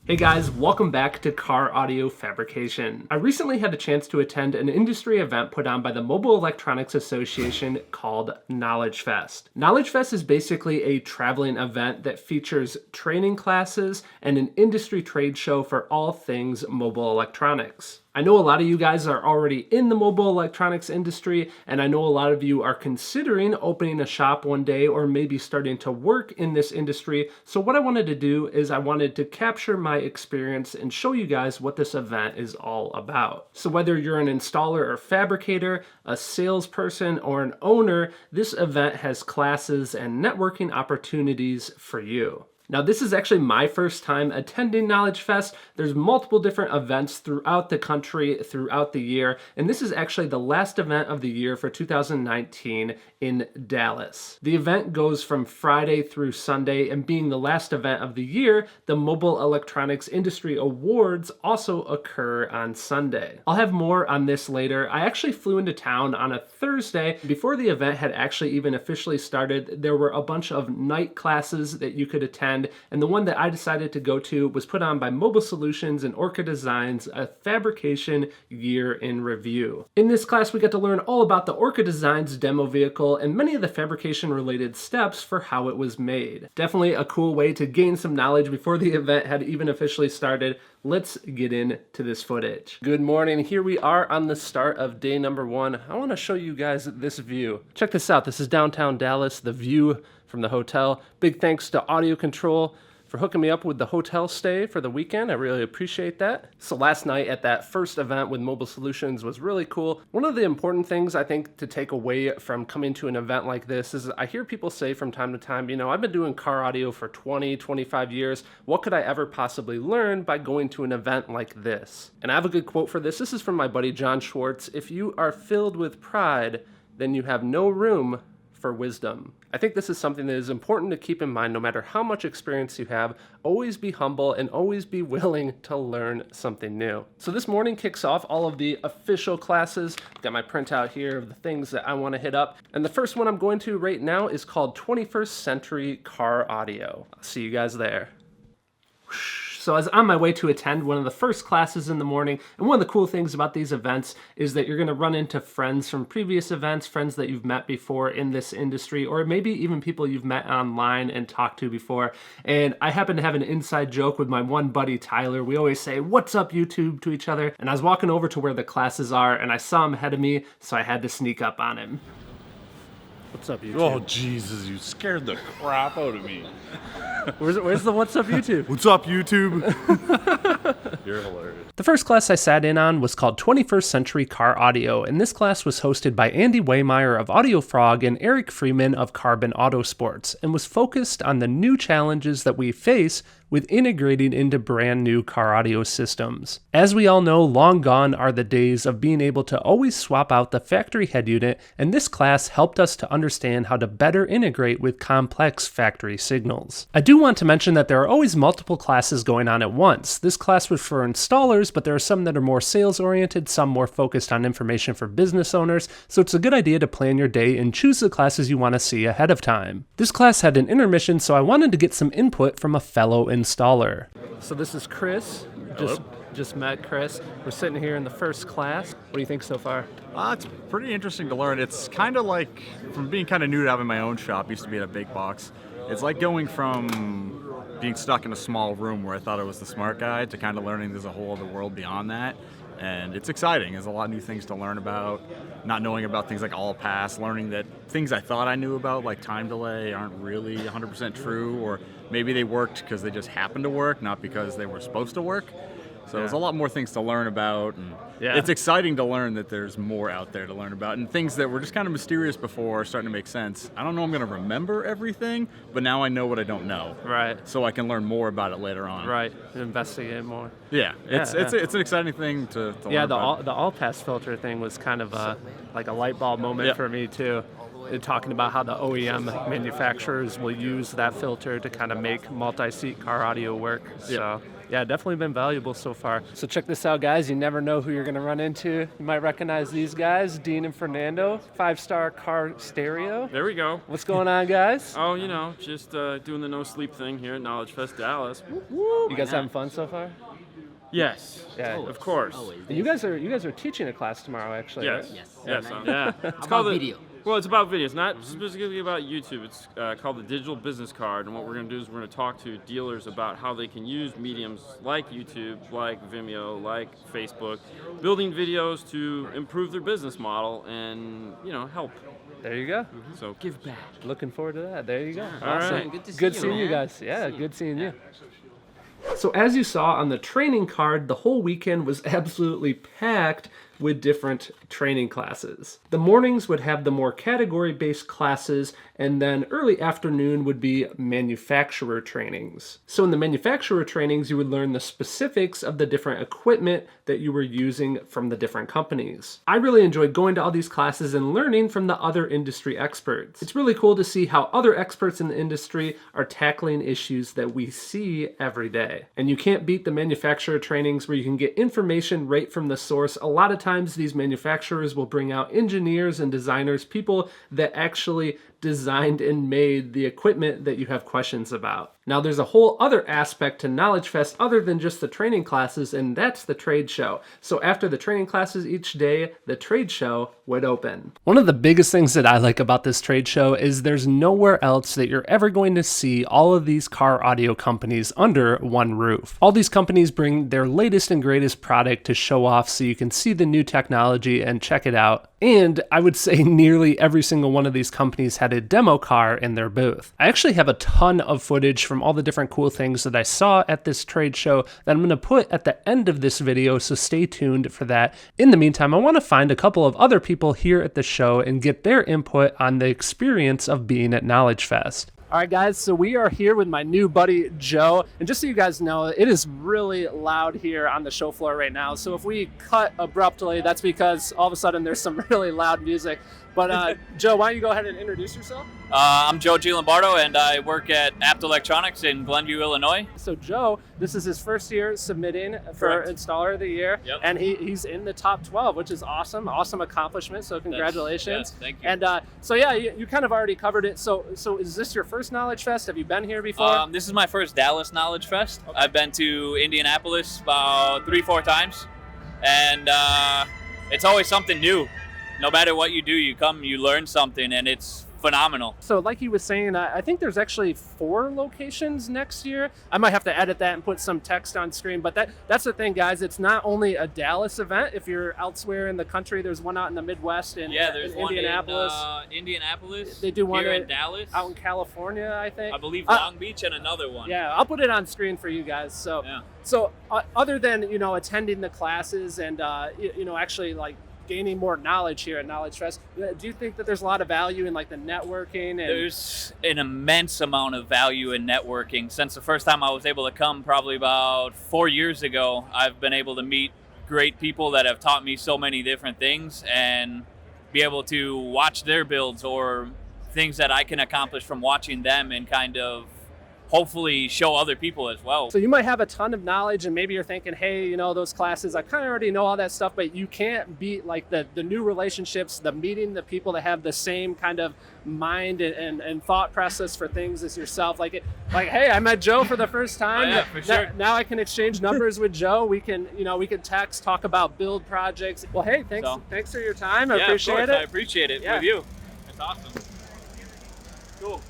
Hey guys, welcome back to Car Audio Fabrication. I recently had a chance to attend an industry event put on by the Mobile Electronics Association called KnowledgeFest. KnowledgeFest is basically a traveling event that features training classes and an industry trade show for all things mobile electronics. I know a lot of you guys are already in the mobile electronics industry, and I know a lot of you are considering opening a shop one day or maybe starting to work in this industry. So what I wanted to do is I wanted to capture my experience and show you guys what this event is all about. So whether you're an installer or fabricator, a salesperson, or an owner, this event has classes and networking opportunities for you. Now, this is actually my first time attending KnowledgeFest. There's multiple different events throughout the country, throughout the year, and this is actually the last event of the year for 2019 in Dallas. The event goes from Friday through Sunday, and being the last event of the year, the Mobile Electronics Industry Awards also occur on Sunday. I'll have more on this later. I actually flew into town on a Thursday. Before the event had actually even officially started, there were a bunch of night classes that you could attend. And the one that I decided to go to was put on by Mobile Solutions and Orca Designs, a fabrication year in review. In this class, we got to learn all about the Orca Designs demo vehicle and many of the fabrication related steps for how it was made. Definitely a cool way to gain some knowledge before the event had even officially started. Let's get into this footage. Good morning. Here we are on the start of day number one. I want to show you guys this view. Check this out. This is downtown Dallas, the view from the hotel. Big thanks to Audio Control for hooking me up with the hotel stay for the weekend. I really appreciate that. So last night at that first event with Mobile Solutions was really cool. One of the important things I think to take away from coming to an event like this is I hear people say from time to time, you know, I've been doing car audio for 20, 25 years. What could I ever possibly learn by going to an event like this? And I have a good quote for this. This is from my buddy John Schwartz. If you are filled with pride, then you have no room for wisdom. I think this is something that is important to keep in mind no matter how much experience you have. Always be humble and always be willing to learn something new. So this morning kicks off all of the official classes. Got my printout here of the things that I want to hit up. And the first one I'm going to right now is called 21st Century Car Audio. I'll see you guys there. So I was on my way to attend one of the first classes in the morning, and one of the cool things about these events is that you're going to run into friends from previous events, friends that you've met before in this industry, or maybe even people you've met online and talked to before. And I happen to have an inside joke with my one buddy, Tyler. We always say, "What's up, YouTube?" to each other. And I was walking over to where the classes are, and I saw him ahead of me, so I had to sneak up on him. What's up, YouTube? Oh, Jesus, you scared the crap out of me. Where's the What's Up, YouTube? What's up, YouTube? You're hilarious. The first class I sat in on was called 21st Century Car Audio, and this class was hosted by Andy Waymeyer of Audio Frog and Eric Freeman of Carbon Autosports, and was focused on the new challenges that we face with integrating into brand new car audio systems. As we all know, long gone are the days of being able to always swap out the factory head unit, and this class helped us to understand how to better integrate with complex factory signals. I do want to mention that there are always multiple classes going on at once. This class was for installers, but there are some that are more sales oriented, some more focused on information for business owners, so it's a good idea to plan your day and choose the classes you want to see ahead of time. This class had an intermission, so I wanted to get some input from a fellow installer. So this is Chris. Just met Chris. We're sitting here in the first class. What do you think so far? It's pretty interesting to learn. It's kind of like, from being kind of new to having my own shop, used to be at a big box. It's like going from being stuck in a small room where I thought I was the smart guy to kind of learning there's a whole other world beyond that. And it's exciting. There's a lot of new things to learn about, not knowing about things like all pass, learning that things I thought I knew about, like time delay, aren't really 100% true, or maybe they worked because they just happened to work, not because they were supposed to work. So there's a lot more things to learn about, and it's exciting to learn that there's more out there to learn about, and things that were just kind of mysterious before are starting to make sense. I don't know I'm going to remember everything, but now I know what I don't know. Right. So I can learn more about it later on. Right. Investigate more. Yeah. It's an exciting thing to learn about. The all pass filter thing was kind of like a light bulb moment for me too. talking about how the OEM manufacturers will use that filter to kind of make multi-seat car audio work. So yeah, definitely been valuable so far. So check this out, guys. You never know who you're going to run into. You might recognize these guys, Dean and Fernando, 5-star car stereo. There we go. What's going on, guys? Oh, you know, just doing the no sleep thing here at KnowledgeFest Dallas. You guys having fun so far? Yes. Yeah, of course. You guys are teaching a class tomorrow, actually. Yes. Right? Yes. Yeah. It's called video. Well, it's about video. It's not specifically about YouTube. It's called the Digital Business Card. And what we're going to do is we're going to talk to dealers about how they can use mediums like YouTube, like Vimeo, like Facebook, building videos to improve their business model and, you know, help. There you go. So give back. Looking forward to that. There you go. All Awesome. right. Good to see Good you, seeing you man. guys. Yeah, good seeing you. So as you saw on the training card, the whole weekend was absolutely packed with different training classes. The mornings would have the more category-based classes, and then early afternoon would be manufacturer trainings. So in the manufacturer trainings, you would learn the specifics of the different equipment that you were using from the different companies. I really enjoyed going to all these classes and learning from the other industry experts. It's really cool to see how other experts in the industry are tackling issues that we see every day. And you can't beat the manufacturer trainings where you can get information right from the source. A lot of times these manufacturers will bring out engineers and designers, people that actually designed and made the equipment that you have questions about. Now there's a whole other aspect to KnowledgeFest other than just the training classes, and that's the trade show. So after the training classes each day, the trade show would open. One of the biggest things that I like about this trade show is there's nowhere else that you're ever going to see all of these car audio companies under one roof. All these companies bring their latest and greatest product to show off so you can see the new technology and check it out. And I would say nearly every single one of these companies had a demo car in their booth. I actually have a ton of footage from all the different cool things that I saw at this trade show that I'm going to put at the end of this video, so stay tuned for that. In the meantime, I want to find a couple of other people here at the show and get their input on the experience of being at KnowledgeFest. All right, guys, so we are here with my new buddy, Joe. And just so you guys know, it is really loud here on the show floor right now. So if we cut abruptly, that's because all of a sudden there's some really loud music. But Joe, why don't you go ahead and introduce yourself? I'm Joe G. Lombardo, and I work at Apt Electronics in Glenview, Illinois. So Joe, this is his first year submitting for Correct. Installer of the Year. Yep. And he's in the top 12, which is awesome. Awesome accomplishment, so congratulations. Yes, thank you. And so yeah, you kind of already covered it. So is this your first KnowledgeFest? Have you been here before? This is my first Dallas Knowledge Fest. Okay. I've been to Indianapolis about 3-4 times, and it's always something new. No matter what you do, you come, you learn something, and it's phenomenal. So like he was saying, I think there's actually 4 locations next year. I might have to edit that and put some text on screen, but that's the thing, guys. It's not only a Dallas event. If you're elsewhere in the country, there's one out in the Midwest in There's one Indianapolis. in Indianapolis. They do one here in Dallas. out in California, I think. I believe Long Beach and another one. Yeah, I'll put it on screen for you guys. So, other than attending the classes and actually like gaining more knowledge here at KnowledgeFest, do you think that there's a lot of value in like the networking? And There's an immense amount of value in networking. Since the first time I was able to come, probably about 4 years ago, I've been able to meet great people that have taught me so many different things and be able to watch their builds or things that I can accomplish from watching them and kind of hopefully show other people as well. So you might have a ton of knowledge and maybe you're thinking, hey, those classes, I kind of already know all that stuff, but you can't beat like the new relationships, the meeting the people that have the same kind of mind and thought process for things as yourself. Like, hey, I met Joe for the first time. Oh, yeah, for sure. Now I can exchange numbers with Joe. We can text, talk about build projects. Well, hey, thanks for your time. I appreciate it. I appreciate it with you. It's awesome. Cool.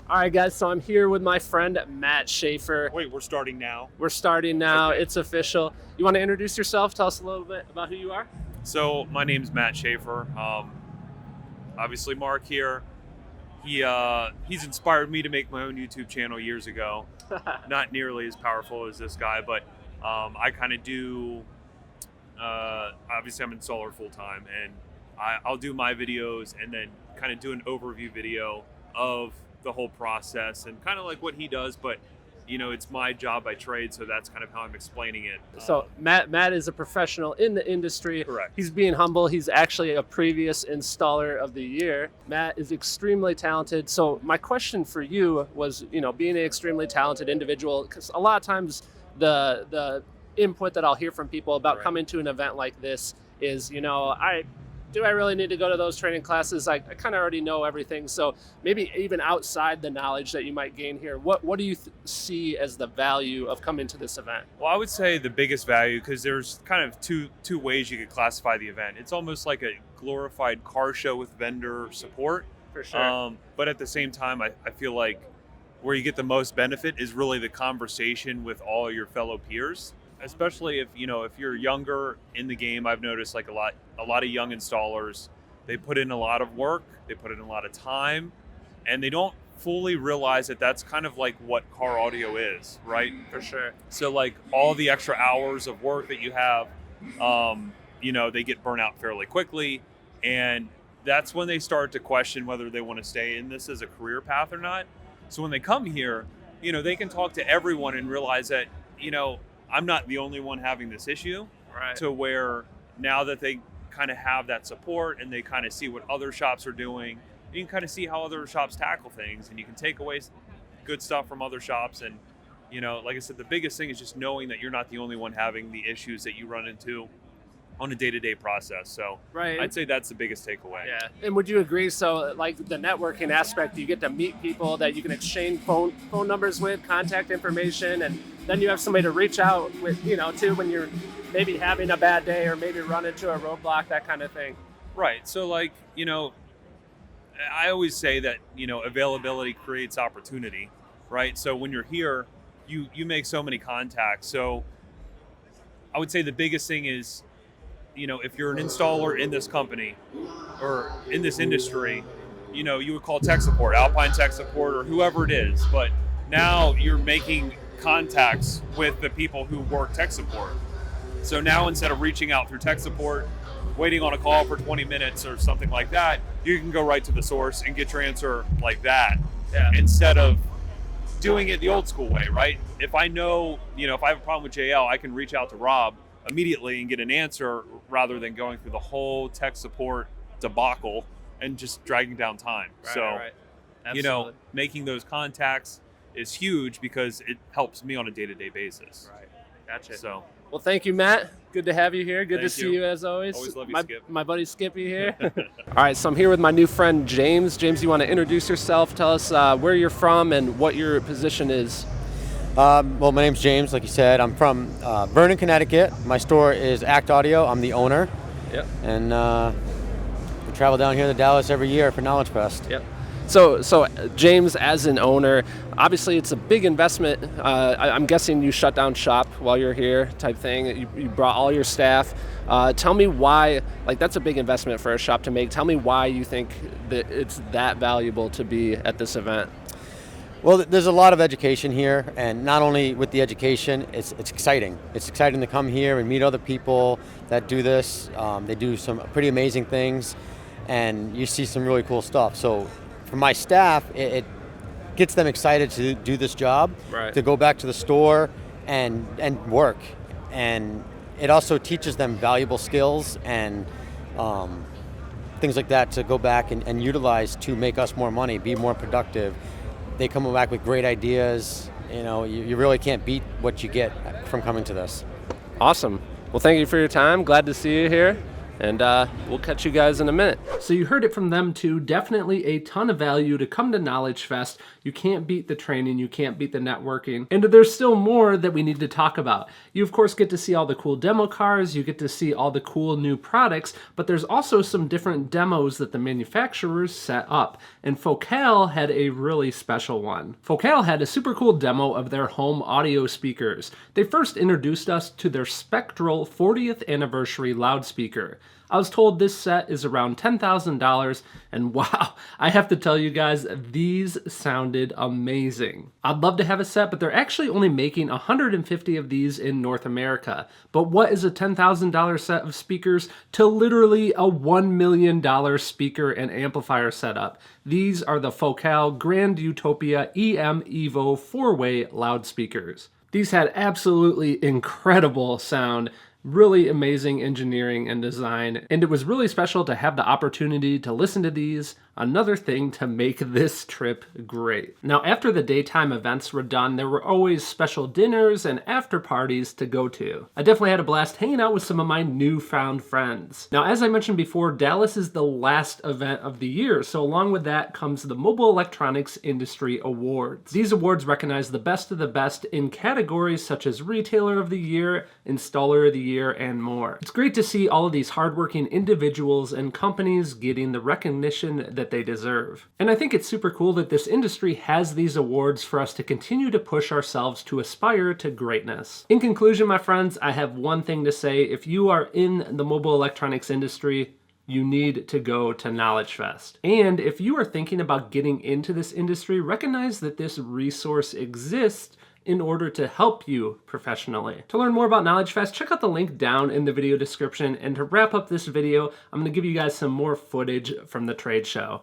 All right, guys, so I'm here with my friend Matt Schaefer. Wait, we're starting now? We're starting now. Okay. It's official. You want to introduce yourself? Tell us a little bit about who you are. So my name's Matt Schaefer. Obviously Mark here. He's inspired me to make my own YouTube channel years ago. Not nearly as powerful as this guy, but I kind of do, obviously I'm in solar full time, and I'll do my videos and then kind of do an overview video of the whole process and kind of like what he does, but it's my job by trade, so that's kind of how I'm explaining it. So Matt is a professional in the industry. Correct. He's being humble. He's actually a previous installer of the year. Matt is extremely talented. So my question for you was, being an extremely talented individual, because a lot of times the input that I'll hear from people about coming to an event like this is, do I really need to go to those training classes? I kind of already know everything. So maybe even outside the knowledge that you might gain here, what do you see as the value of coming to this event? Well, I would say the biggest value, because there's kind of two ways you could classify the event. It's almost like a glorified car show with vendor support. For sure. But at the same time, I feel like where you get the most benefit is really the conversation with all your fellow peers. Especially if you're younger in the game. I've noticed like a lot of young installers, they put in a lot of work, they put in a lot of time, and they don't fully realize that that's kind of like what car audio is, right? For sure. So like all the extra hours of work that you have, they get burnt out fairly quickly, and that's when they start to question whether they want to stay in this as a career path or not. So when they come here, they can talk to everyone and realize that, I'm not the only one having this issue. Right. To where now that they kind of have that support and they kind of see what other shops are doing, you can kind of see how other shops tackle things, and you can take away good stuff from other shops. And, like I said, the biggest thing is just knowing that you're not the only one having the issues that you run into on a day-to-day process. So I'd say that's the biggest takeaway. Yeah. And would you agree? So like the networking aspect, you get to meet people that you can exchange phone numbers with, contact information, and then you have somebody to reach out with, to when you're maybe having a bad day or maybe run into a roadblock, that kind of thing. Right. So like, I always say that, availability creates opportunity, right? So when you're here, you make so many contacts. So I would say the biggest thing is, if you're an installer in this company or in this industry, you would call tech support, Alpine tech support, or whoever it is. But now you're making contacts with the people who work tech support. So now instead of reaching out through tech support, waiting on a call for 20 minutes or something like that, you can go right to the source and get your answer like that. Yeah. Instead of doing it the old school way, right? If I know, if I have a problem with JL, I can reach out to Rob immediately and get an answer rather than going through the whole tech support debacle and just dragging down time. Right. Making those contacts is huge because it helps me on a day-to-day basis. Right. Gotcha. So, well, thank you, Matt. Good to have you here. Good to Thank see you. you as always. Always love you, Skip. My buddy Skippy here. All right, so I'm here with my new friend James. James, you want to introduce yourself? Tell us where you're from and what your position is. Well, my name's James, like you said. I'm from Vernon, Connecticut. My store is Act Audio. I'm the owner. Yep. And we travel down here to Dallas every year for KnowledgeFest. Yep. So James, as an owner, obviously it's a big investment. I'm guessing you shut down shop while you're here type thing. You brought all your staff. Tell me why, that's a big investment for a shop to make. Tell me why you think that it's that valuable to be at this event. Well, there's a lot of education here, and not only with the education, it's exciting. It's exciting to come here and meet other people that do this. They do some pretty amazing things, and you see some really cool stuff. So for my staff, it gets them excited to do this job, right, to go back to the store and work. And it also teaches them valuable skills and things like that to go back and utilize to make us more money, be more productive. They come back with great ideas. You really can't beat what you get from coming to this. Awesome. Well, thank you for your time. Glad to see you here. And we'll catch you guys in a minute. So you heard it from them too. Definitely a ton of value to come to KnowledgeFest. You can't beat the training. You can't beat the networking. And there's still more that we need to talk about. You, of course, get to see all the cool demo cars. You get to see all the cool new products. But there's also some different demos that the manufacturers set up. And Focal had a really special one. Focal had a super cool demo of their home audio speakers. They first introduced us to their Spectral 40th anniversary loudspeaker. I was told this set is around $10,000, and wow, I have to tell you guys, these sounded amazing. I'd love to have a set, but they're actually only making 150 of these in North America. But what is a $10,000 set of speakers to literally a $1 million speaker and amplifier setup? These are the Focal Grand Utopia EM Evo 4-way loudspeakers. These had absolutely incredible sound, really amazing engineering and design, and it was really special to have the opportunity to listen to these. Another thing to make this trip great. Now, after the daytime events were done, there were always special dinners and after parties to go to. I definitely had a blast hanging out with some of my newfound friends. Now, as I mentioned before, Dallas is the last event of the year, so along with that comes the Mobile Electronics Industry Awards. These awards recognize the best of the best in categories such as Retailer of the Year, Installer of the Year, and more. It's great to see all of these hardworking individuals and companies getting the recognition that they deserve. And I think it's super cool that this industry has these awards for us to continue to push ourselves to aspire to greatness. In conclusion, my friends, I have one thing to say. If you are in the mobile electronics industry, you need to go to KnowledgeFest. And if you are thinking about getting into this industry, recognize that this resource exists in order to help you professionally. To learn more about KnowledgeFest, check out the link down in the video description. And to wrap up this video, I'm going to give you guys some more footage from the trade show.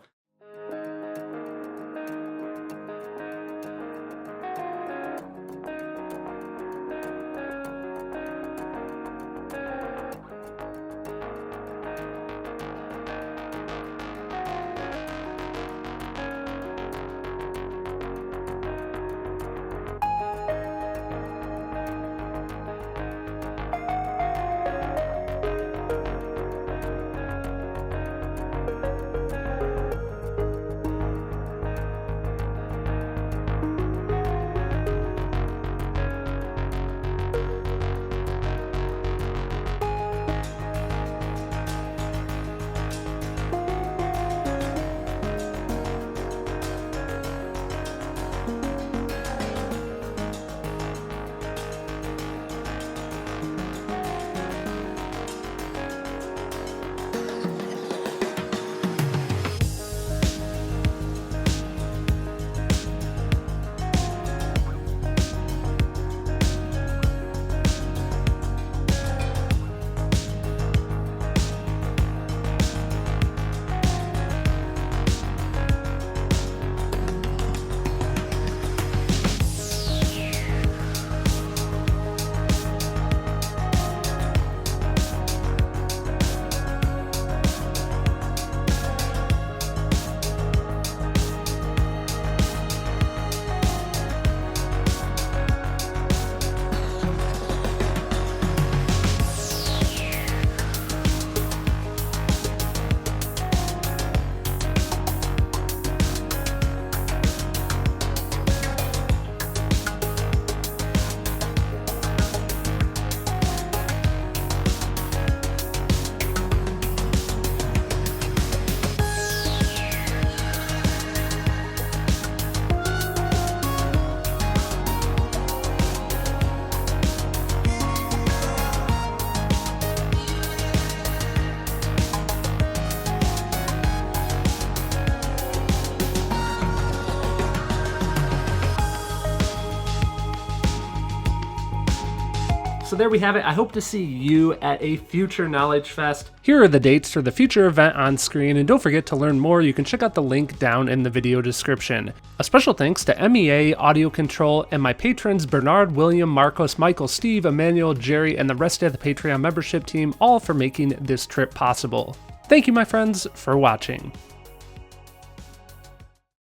So there we have it. I hope to see you at a future KnowledgeFest. Here are the dates for the future event on screen, and don't forget to learn more. You can check out the link down in the video description. A special thanks to MEA, Audio Control, and my patrons Bernard, William, Marcos, Michael, Steve, Emmanuel, Jerry, and the rest of the Patreon membership team, all for making this trip possible. Thank you, my friends, for watching.